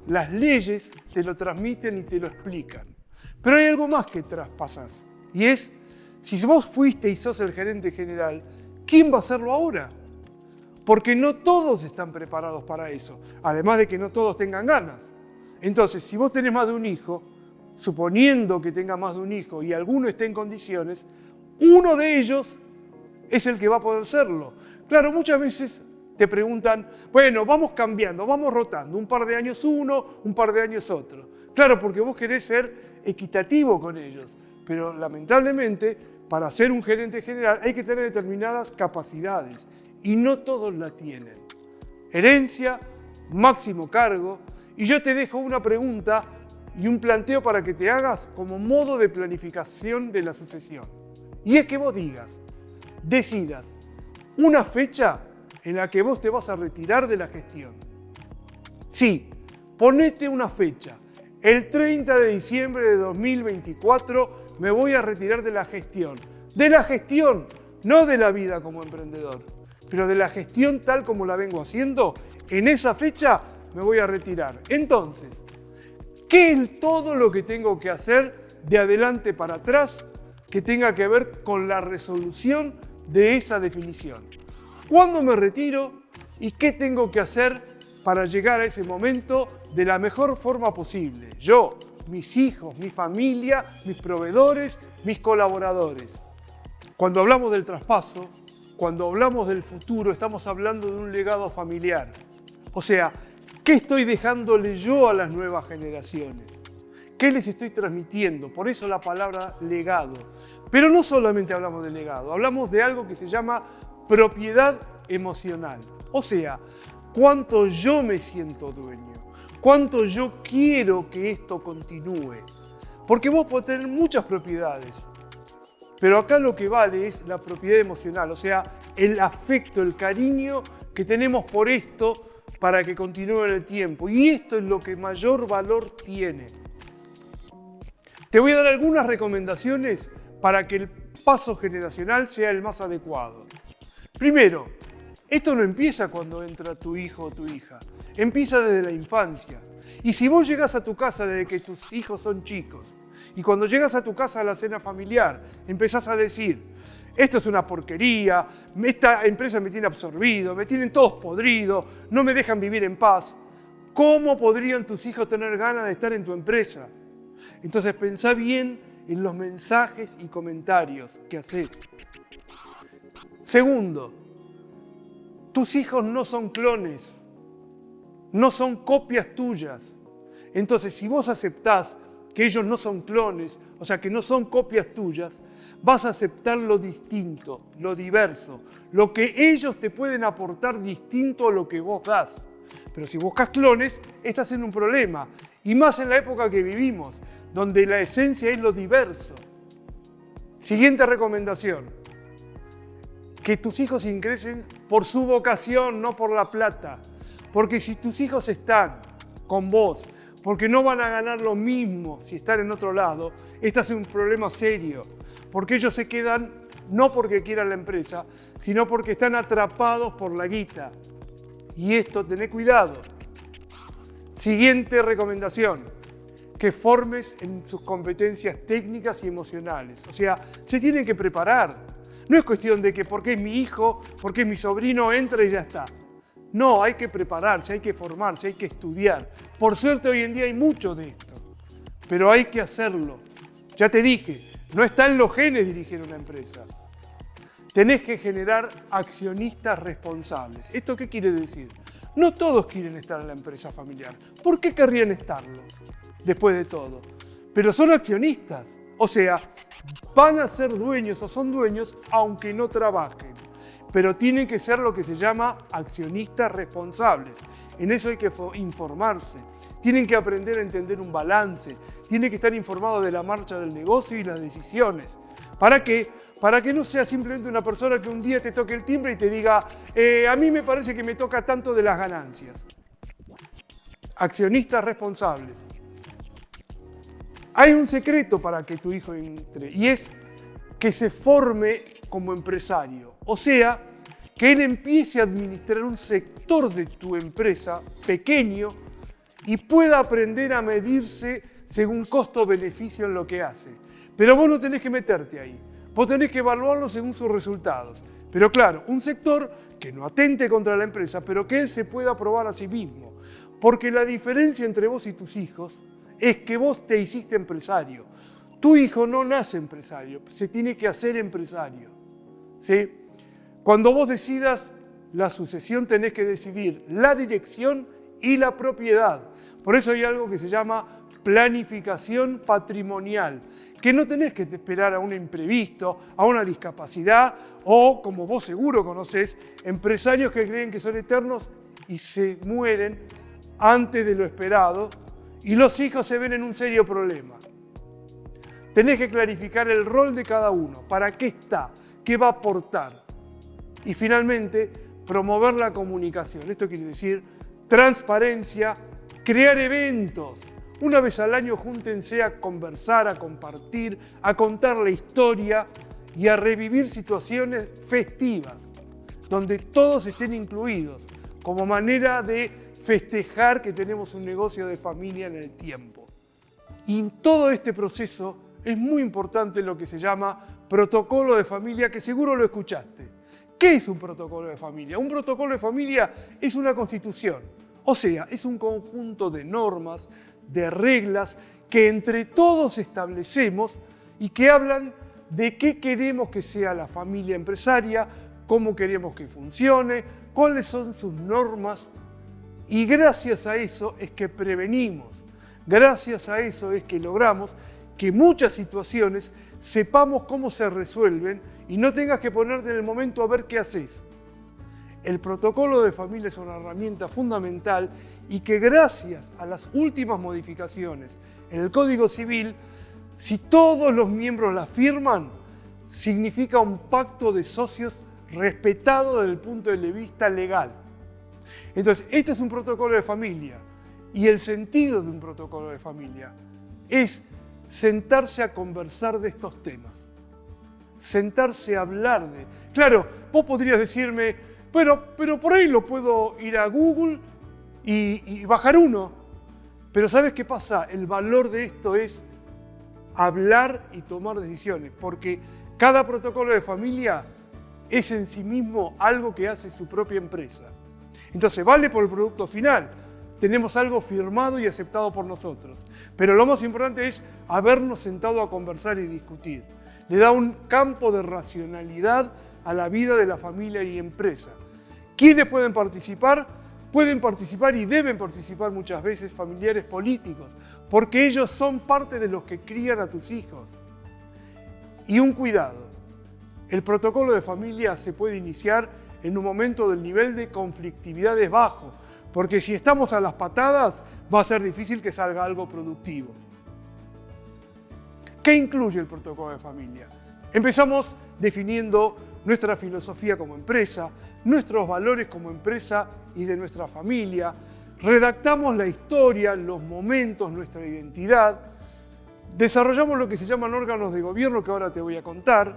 las leyes te lo transmiten y te lo explican. Pero hay algo más que traspasas. Y es, si vos fuiste y sos el gerente general, ¿quién va a hacerlo ahora? Porque no todos están preparados para eso. Además de que no todos tengan ganas. Entonces, si vos tenés más de un hijo, suponiendo que tenga más de un hijo y alguno esté en condiciones, uno de ellos es el que va a poder serlo. Claro, muchas veces te preguntan, bueno, vamos cambiando, vamos rotando, un par de años uno, un par de años otro. Claro, porque vos querés ser equitativo con ellos, pero lamentablemente para ser un gerente general hay que tener determinadas capacidades y no todos la tienen. Herencia, máximo cargo, y yo te dejo una pregunta y un planteo para que te hagas como modo de planificación de la sucesión. Y es que vos decidas una fecha en la que vos te vas a retirar de la gestión. Sí, ponete una fecha. El 30 de diciembre de 2024 me voy a retirar de la gestión. De la gestión, no de la vida como emprendedor, pero de la gestión tal como la vengo haciendo, en esa fecha me voy a retirar. Entonces, ¿qué es todo lo que tengo que hacer de adelante para atrás que tenga que ver con la resolución de esa definición? ¿Cuándo me retiro y qué tengo que hacer para llegar a ese momento de la mejor forma posible? Yo, mis hijos, mi familia, mis proveedores, mis colaboradores. Cuando hablamos del traspaso, cuando hablamos del futuro, estamos hablando de un legado familiar. O sea, ¿qué estoy dejándole yo a las nuevas generaciones? ¿Qué les estoy transmitiendo? Por eso la palabra legado. Pero no solamente hablamos de legado, hablamos de algo que se llama propiedad emocional. O sea, cuánto yo me siento dueño, cuánto yo quiero que esto continúe. Porque vos podés tener muchas propiedades, Pero acá lo que vale es la propiedad emocional, o sea, el afecto, el cariño que tenemos por esto para que continúe en el tiempo. Y esto es lo que mayor valor tiene. Te voy a dar algunas recomendaciones para que el paso generacional sea el más adecuado. Primero, esto no empieza cuando entra tu hijo o tu hija, empieza desde la infancia. Y si vos llegás a tu casa desde que tus hijos son chicos, y cuando llegas a tu casa a la cena familiar, empezás a decir, esto es una porquería, esta empresa me tiene absorbido, me tienen todos podridos, no me dejan vivir en paz, ¿cómo podrían tus hijos tener ganas de estar en tu empresa? Entonces pensá bien en los mensajes y comentarios que haces. Segundo, tus hijos no son clones, no son copias tuyas. Entonces, si vos aceptás que ellos no son clones, o sea, que no son copias tuyas, vas a aceptar lo distinto, lo diverso, lo que ellos te pueden aportar distinto a lo que vos das. Pero si buscas clones, estás en un problema. Y más en la época que vivimos, donde la esencia es lo diverso. Siguiente recomendación. Que tus hijos ingresen por su vocación, no por la plata. Porque si tus hijos están con vos, porque no van a ganar lo mismo si están en otro lado, estás en un problema serio. Porque ellos se quedan no porque quieran la empresa, sino porque están atrapados por la guita. Y esto, tené cuidado. Siguiente recomendación, que formes en sus competencias técnicas y emocionales. O sea, se tienen que preparar. No es cuestión de que porque es mi hijo, porque es mi sobrino, entra y ya está. No, hay que prepararse, hay que formarse, hay que estudiar. Por suerte hoy en día hay mucho de esto, pero hay que hacerlo. Ya te dije, no está en los genes dirigir una empresa. Tenés que generar accionistas responsables. ¿Esto qué quiere decir? No todos quieren estar en la empresa familiar. ¿Por qué querrían estarlo? Después de todo. Pero son accionistas. O sea, van a ser dueños o son dueños aunque no trabajen. Pero tienen que ser lo que se llama accionistas responsables. En eso hay que informarse. Tienen que aprender a entender un balance. Tienen que estar informados de la marcha del negocio y las decisiones. ¿Para qué? Para que no sea simplemente una persona que un día te toque el timbre y te diga a mí me parece que me toca tanto de las ganancias. Accionistas responsables. Hay un secreto para que tu hijo entre y es que se forme como empresario. O sea, que él empiece a administrar un sector de tu empresa pequeño y pueda aprender a medirse según costo-beneficio en lo que hace. Pero vos no tenés que meterte ahí. Vos tenés que evaluarlo según sus resultados. Pero claro, un sector que no atente contra la empresa, pero que él se pueda probar a sí mismo. Porque la diferencia entre vos y tus hijos es que vos te hiciste empresario. Tu hijo no nace empresario, se tiene que hacer empresario. ¿Sí? Cuando vos decidas la sucesión tenés que decidir la dirección y la propiedad. Por eso hay algo que se llama planificación patrimonial, que no tenés que esperar a un imprevisto, a una discapacidad o, como vos seguro conocés, empresarios que creen que son eternos y se mueren antes de lo esperado y los hijos se ven en un serio problema. Tenés que clarificar el rol de cada uno, para qué está, qué va a aportar. Y finalmente, promover la comunicación. Esto quiere decir transparencia, crear eventos. Una vez al año júntense a conversar, a compartir, a contar la historia y a revivir situaciones festivas, donde todos estén incluidos, como manera de festejar que tenemos un negocio de familia en el tiempo. Y en todo este proceso es muy importante lo que se llama protocolo de familia, que seguro lo escuchaste. ¿Qué es un protocolo de familia? Un protocolo de familia es una constitución, o sea, es un conjunto de normas, de reglas que entre todos establecemos y que hablan de qué queremos que sea la familia empresaria, cómo queremos que funcione, cuáles son sus normas y gracias a eso es que prevenimos, gracias a eso es que logramos que muchas situaciones sepamos cómo se resuelven y no tengas que ponerte en el momento a ver qué haces. El protocolo de familia es una herramienta fundamental y que gracias a las últimas modificaciones en el Código Civil, si todos los miembros la firman, significa un pacto de socios respetado desde el punto de vista legal. Entonces, esto es un protocolo de familia y el sentido de un protocolo de familia es sentarse a conversar de estos temas, sentarse a hablar de... Claro, vos podrías decirme, pero por ahí lo puedo ir a Google y bajar uno. Pero ¿sabes qué pasa? El valor de esto es hablar y tomar decisiones, porque cada protocolo de familia es en sí mismo algo que hace su propia empresa. Entonces vale por el producto final, tenemos algo firmado y aceptado por nosotros, pero lo más importante es habernos sentado a conversar y discutir. Le da un campo de racionalidad a la vida de la familia y empresa. ¿Quiénes pueden participar? Pueden participar y deben participar muchas veces familiares políticos, porque ellos son parte de los que crían a tus hijos. Y un cuidado, el protocolo de familia se puede iniciar en un momento del nivel de conflictividad es bajo, porque si estamos a las patadas va a ser difícil que salga algo productivo. ¿Qué incluye el protocolo de familia? Empezamos definiendo nuestra filosofía como empresa, nuestros valores como empresa y de nuestra familia, redactamos la historia, los momentos, nuestra identidad, desarrollamos lo que se llaman órganos de gobierno que ahora te voy a contar,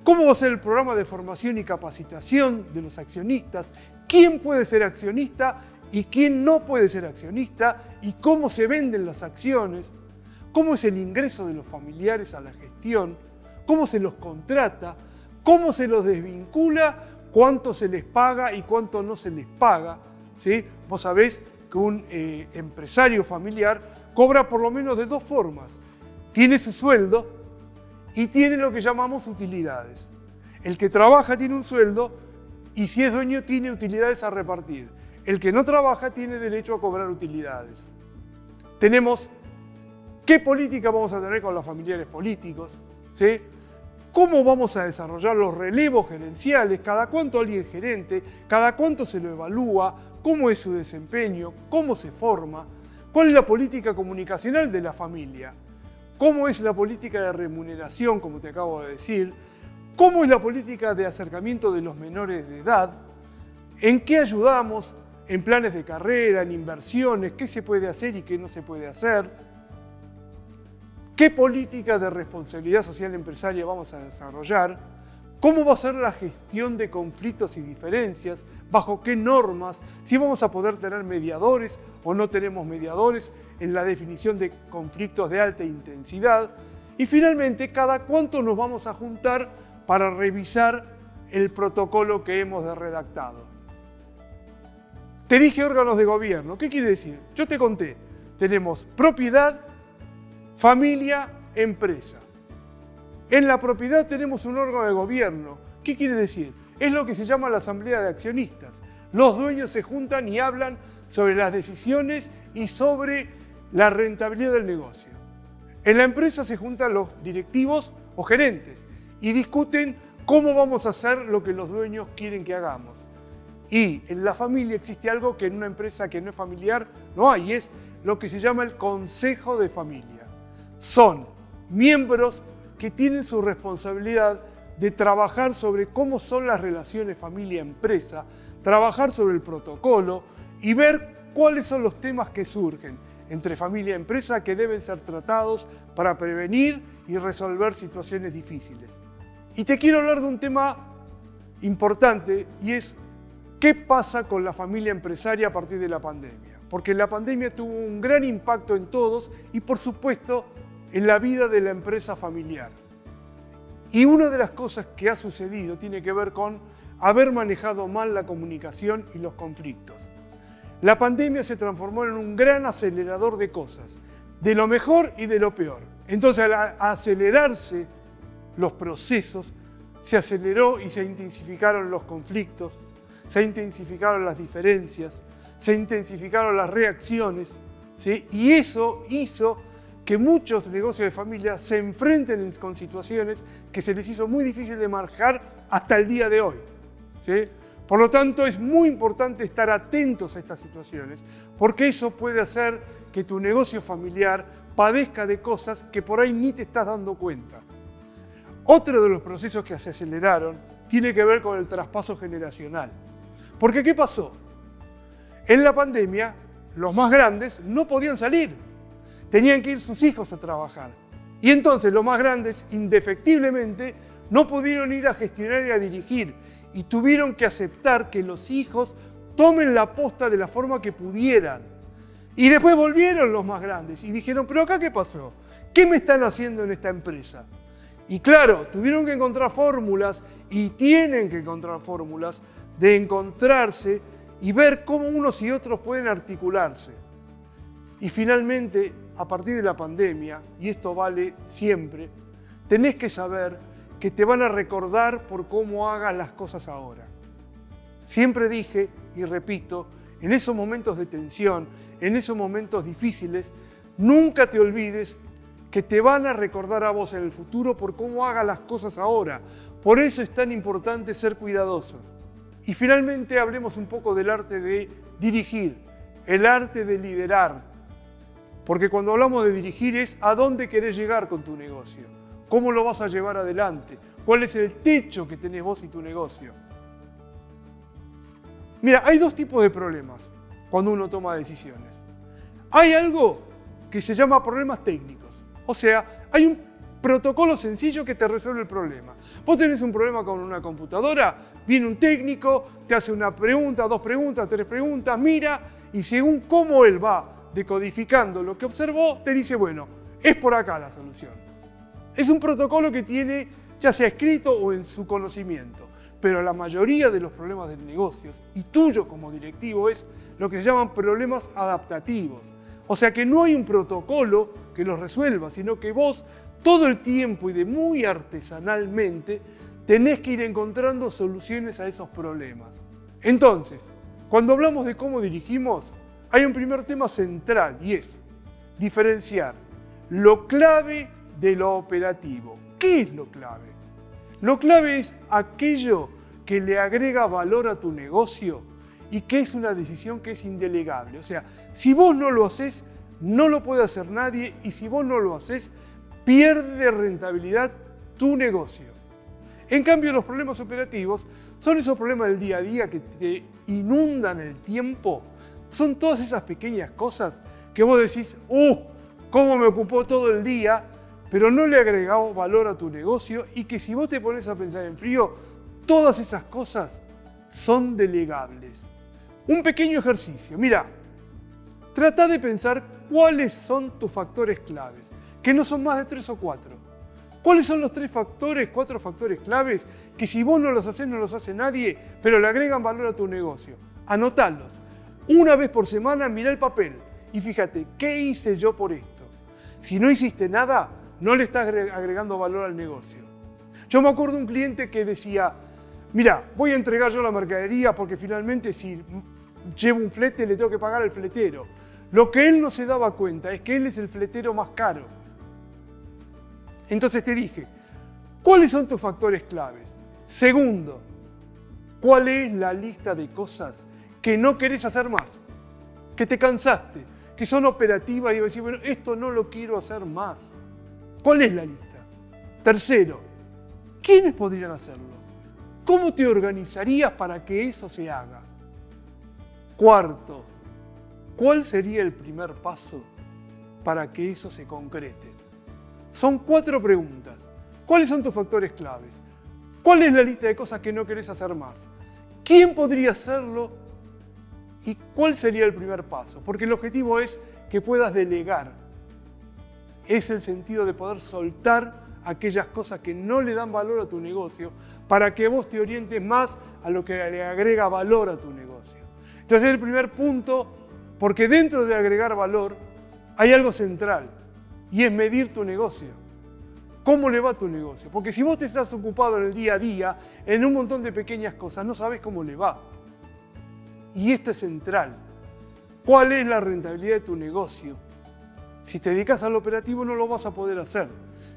cómo va a ser el programa de formación y capacitación de los accionistas, quién puede ser accionista y quién no puede ser accionista y cómo se venden las acciones, cómo es el ingreso de los familiares a la gestión, cómo se los contrata, cómo se los desvincula, cuánto se les paga y cuánto no se les paga. ¿Sí? Vos sabés que un empresario familiar cobra por lo menos de dos formas. Tiene su sueldo y tiene lo que llamamos utilidades. El que trabaja tiene un sueldo y si es dueño tiene utilidades a repartir. El que no trabaja tiene derecho a cobrar utilidades. Tenemos qué política vamos a tener con los familiares políticos, ¿sí? ¿Cómo vamos a desarrollar los relevos gerenciales? ¿Cada cuánto alguien es gerente? ¿Cada cuánto se lo evalúa? ¿Cómo es su desempeño? ¿Cómo se forma? ¿Cuál es la política comunicacional de la familia? ¿Cómo es la política de remuneración, como te acabo de decir? ¿Cómo es la política de acercamiento de los menores de edad? ¿En qué ayudamos? ¿En planes de carrera, en inversiones? ¿Qué se puede hacer y qué no se puede hacer? ¿Qué política de responsabilidad social empresaria vamos a desarrollar? ¿Cómo va a ser la gestión de conflictos y diferencias? ¿Bajo qué normas? ¿Si vamos a poder tener mediadores o no tenemos mediadores en la definición de conflictos de alta intensidad? Y finalmente, ¿cada cuánto nos vamos a juntar para revisar el protocolo que hemos redactado? Te dije órganos de gobierno. ¿Qué quiere decir? Yo te conté. Tenemos propiedad, familia, empresa. En la propiedad tenemos un órgano de gobierno. ¿Qué quiere decir? Es lo que se llama la asamblea de accionistas. Los dueños se juntan y hablan sobre las decisiones y sobre la rentabilidad del negocio. En la empresa se juntan los directivos o gerentes y discuten cómo vamos a hacer lo que los dueños quieren que hagamos. Y en la familia existe algo que en una empresa que no es familiar no hay, y es lo que se llama el consejo de familia. Son miembros que tienen su responsabilidad de trabajar sobre cómo son las relaciones familia-empresa, trabajar sobre el protocolo y ver cuáles son los temas que surgen entre familia y empresa que deben ser tratados para prevenir y resolver situaciones difíciles. Y te quiero hablar de un tema importante y es qué pasa con la familia empresaria a partir de la pandemia. Porque la pandemia tuvo un gran impacto en todos y por supuesto en la vida de la empresa familiar. Y una de las cosas que ha sucedido tiene que ver con haber manejado mal la comunicación y los conflictos. La pandemia se transformó en un gran acelerador de cosas, de lo mejor y de lo peor. Entonces, al acelerarse los procesos, se aceleró y se intensificaron los conflictos, se intensificaron las diferencias, se intensificaron las reacciones, ¿sí? Y eso hizo que muchos negocios de familia se enfrenten con situaciones que se les hizo muy difícil de manejar hasta el día de hoy, ¿sí? Por lo tanto, es muy importante estar atentos a estas situaciones, porque eso puede hacer que tu negocio familiar padezca de cosas que por ahí ni te estás dando cuenta. Otro de los procesos que se aceleraron tiene que ver con el traspaso generacional. Porque ¿qué pasó? En la pandemia, los más grandes no podían salir. Tenían que ir sus hijos a trabajar. Y entonces los más grandes, indefectiblemente, no pudieron ir a gestionar y a dirigir. Y tuvieron que aceptar que los hijos tomen la posta de la forma que pudieran. Y después volvieron los más grandes y dijeron, ¿pero acá qué pasó? ¿Qué me están haciendo en esta empresa? Y claro, tuvieron que encontrar fórmulas y tienen que encontrar fórmulas de encontrarse y ver cómo unos y otros pueden articularse. Y finalmente, a partir de la pandemia, y esto vale siempre, tenés que saber que te van a recordar por cómo hagas las cosas ahora. Siempre dije, y repito, en esos momentos de tensión, en esos momentos difíciles, nunca te olvides que te van a recordar a vos en el futuro por cómo hagas las cosas ahora. Por eso es tan importante ser cuidadosos. Y finalmente hablemos un poco del arte de dirigir, el arte de liderar. Porque cuando hablamos de dirigir es a dónde querés llegar con tu negocio, cómo lo vas a llevar adelante, cuál es el techo que tenés vos y tu negocio. Mira, hay dos tipos de problemas cuando uno toma decisiones. Hay algo que se llama problemas técnicos. O sea, hay un protocolo sencillo que te resuelve el problema. Vos tenés un problema con una computadora, viene un técnico, te hace una pregunta, dos preguntas, tres preguntas, mira, y según cómo él va decodificando lo que observó, te dice, bueno, es por acá la solución. Es un protocolo que tiene, ya sea escrito o en su conocimiento. Pero la mayoría de los problemas de negocios, y tuyo como directivo, es lo que se llaman problemas adaptativos. O sea que no hay un protocolo que los resuelva, sino que vos todo el tiempo y de muy artesanalmente tenés que ir encontrando soluciones a esos problemas. Entonces, cuando hablamos de cómo dirigimos, hay un primer tema central y es diferenciar lo clave de lo operativo. ¿Qué es lo clave? Lo clave es aquello que le agrega valor a tu negocio y que es una decisión que es indelegable. O sea, si vos no lo haces, no lo puede hacer nadie y si vos no lo haces, pierde rentabilidad tu negocio. En cambio, los problemas operativos son esos problemas del día a día que te inundan el tiempo. Son todas esas pequeñas cosas que vos decís, cómo me ocupó todo el día, pero no le agregó valor a tu negocio y que si vos te pones a pensar en frío, todas esas cosas son delegables. Un pequeño ejercicio. Mira, trata de pensar cuáles son tus factores claves, que no son más de 3 o 4. ¿Cuáles son los 4 factores claves que si vos no los haces, no los hace nadie, pero le agregan valor a tu negocio? Anotalos. Una vez por semana, mirá el papel y fíjate, ¿qué hice yo por esto? Si no hiciste nada, no le estás agregando valor al negocio. Yo me acuerdo de un cliente que decía, mira, voy a entregar yo la mercadería porque finalmente si llevo un flete le tengo que pagar al fletero. Lo que él no se daba cuenta es que él es el fletero más caro. Entonces te dije, ¿cuáles son tus factores claves? Segundo, ¿cuál es la lista de cosas que no querés hacer más? Que te cansaste, que son operativas y decís, bueno, esto no lo quiero hacer más. ¿Cuál es la lista? Tercero, ¿quiénes podrían hacerlo? ¿Cómo te organizarías para que eso se haga? Cuarto, ¿cuál sería el primer paso para que eso se concrete? Son 4 preguntas. ¿Cuáles son tus factores claves? ¿Cuál es la lista de cosas que no querés hacer más? ¿Quién podría hacerlo? ¿Y cuál sería el primer paso? Porque el objetivo es que puedas delegar. Es el sentido de poder soltar aquellas cosas que no le dan valor a tu negocio para que vos te orientes más a lo que le agrega valor a tu negocio. Entonces es el primer punto, porque dentro de agregar valor hay algo central y es medir tu negocio. ¿Cómo le va a tu negocio? Porque si vos te estás ocupado en el día a día, en un montón de pequeñas cosas, no sabés cómo le va. Y esto es central. ¿Cuál es la rentabilidad de tu negocio? Si te dedicas al operativo no lo vas a poder hacer.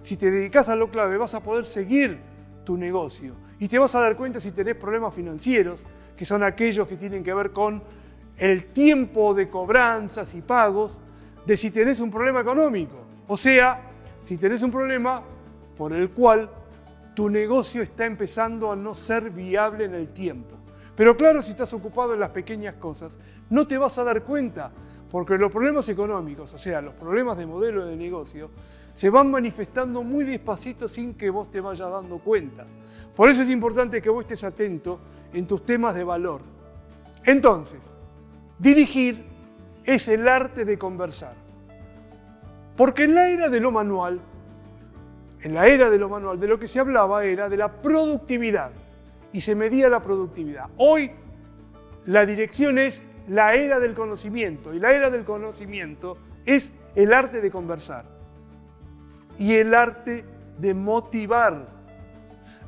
Si te dedicas a lo clave vas a poder seguir tu negocio. Y te vas a dar cuenta si tenés problemas financieros, que son aquellos que tienen que ver con el tiempo de cobranzas y pagos, de si tenés un problema económico. O sea, si tenés un problema por el cual tu negocio está empezando a no ser viable en el tiempo. Pero claro, si estás ocupado en las pequeñas cosas, no te vas a dar cuenta, porque los problemas económicos, o sea, los problemas de modelo de negocio, se van manifestando muy despacito sin que vos te vayas dando cuenta. Por eso es importante que vos estés atento en tus temas de valor. Entonces, dirigir es el arte de conversar. Porque en la era de lo manual, de lo que se hablaba era de la productividad y se medía la productividad. Hoy la dirección es la era del conocimiento y la era del conocimiento es el arte de conversar y el arte de motivar.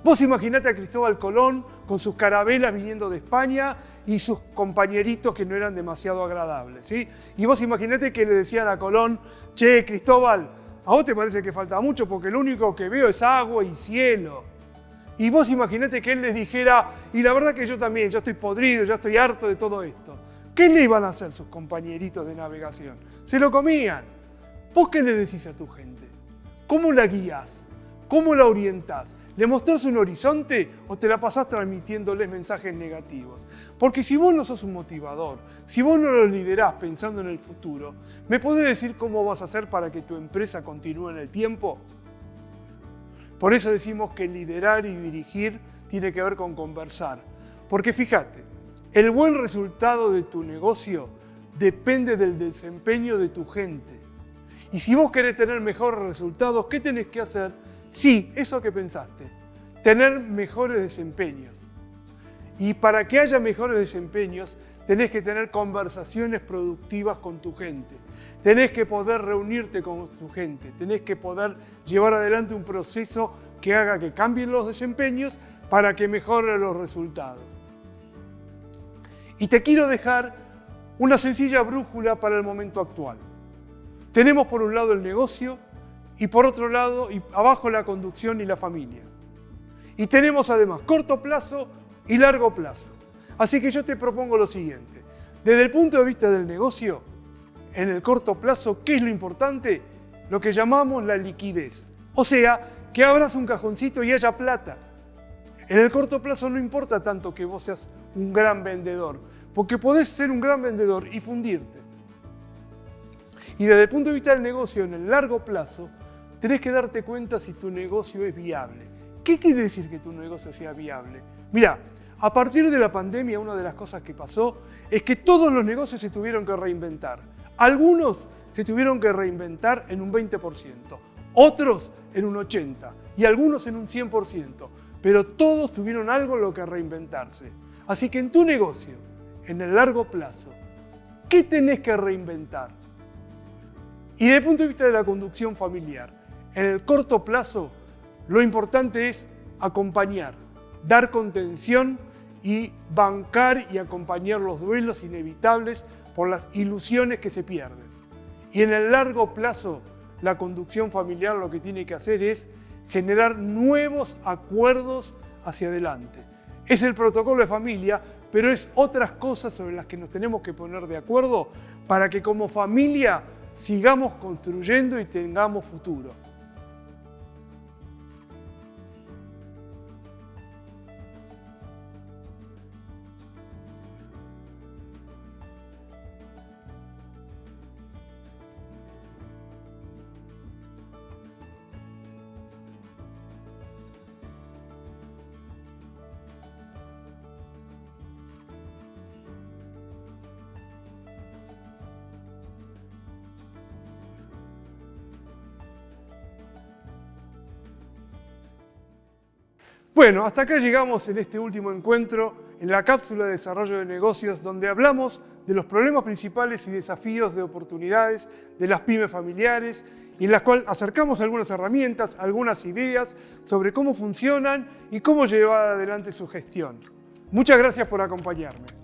Vos imaginate a Cristóbal Colón con sus carabelas viniendo de España y sus compañeritos que no eran demasiado agradables, ¿sí? Y vos imaginate que le decían a Colón: che, Cristóbal, ¿a vos te parece que falta mucho? Porque lo único que veo es agua y cielo. Y vos imaginate que él les dijera: y la verdad que yo también, ya estoy podrido, ya estoy harto de todo esto. ¿Qué le iban a hacer sus compañeritos de navegación? Se lo comían. ¿Vos qué le decís a tu gente? ¿Cómo la guías? ¿Cómo la orientás? ¿Le mostrás un horizonte o te la pasás transmitiéndoles mensajes negativos? Porque si vos no sos un motivador, si vos no lo liderás pensando en el futuro, ¿me podés decir cómo vas a hacer para que tu empresa continúe en el tiempo? Por eso decimos que liderar y dirigir tiene que ver con conversar. Porque fíjate, el buen resultado de tu negocio depende del desempeño de tu gente. Y si vos querés tener mejores resultados, ¿qué tenés que hacer? Sí, eso que pensaste, tener mejores desempeños. Y para que haya mejores desempeños, tenés que tener conversaciones productivas con tu gente. Tenés que poder reunirte con tu gente. Tenés que poder llevar adelante un proceso que haga que cambien los desempeños para que mejoren los resultados. Y te quiero dejar una sencilla brújula para el momento actual. Tenemos por un lado el negocio y por otro lado, y abajo la conducción y la familia. Y tenemos además corto plazo y largo plazo. Así que yo te propongo lo siguiente. Desde el punto de vista del negocio, en el corto plazo, ¿qué es lo importante? Lo que llamamos la liquidez. O sea, que abras un cajoncito y haya plata. En el corto plazo no importa tanto que vos seas un gran vendedor, porque podés ser un gran vendedor y fundirte. Y desde el punto de vista del negocio, en el largo plazo, tenés que darte cuenta si tu negocio es viable. ¿Qué quiere decir que tu negocio sea viable? Mirá, a partir de la pandemia, una de las cosas que pasó es que todos los negocios se tuvieron que reinventar. Algunos se tuvieron que reinventar en un 20%, otros en un 80% y algunos en un 100%, pero todos tuvieron algo en lo que reinventarse. Así que en tu negocio, en el largo plazo, ¿qué tenés que reinventar? Y desde el punto de vista de la conducción familiar, en el corto plazo, lo importante es acompañar, dar contención y bancar y acompañar los duelos inevitables por las ilusiones que se pierden. Y en el largo plazo, la conducción familiar lo que tiene que hacer es generar nuevos acuerdos hacia adelante. Es el protocolo de familia, pero es otras cosas sobre las que nos tenemos que poner de acuerdo para que como familia sigamos construyendo y tengamos futuro. Bueno, hasta acá llegamos en este último encuentro, en la cápsula de desarrollo de negocios, donde hablamos de los problemas principales y desafíos de oportunidades de las pymes familiares, y en las cuales acercamos algunas herramientas, algunas ideas sobre cómo funcionan y cómo llevar adelante su gestión. Muchas gracias por acompañarme.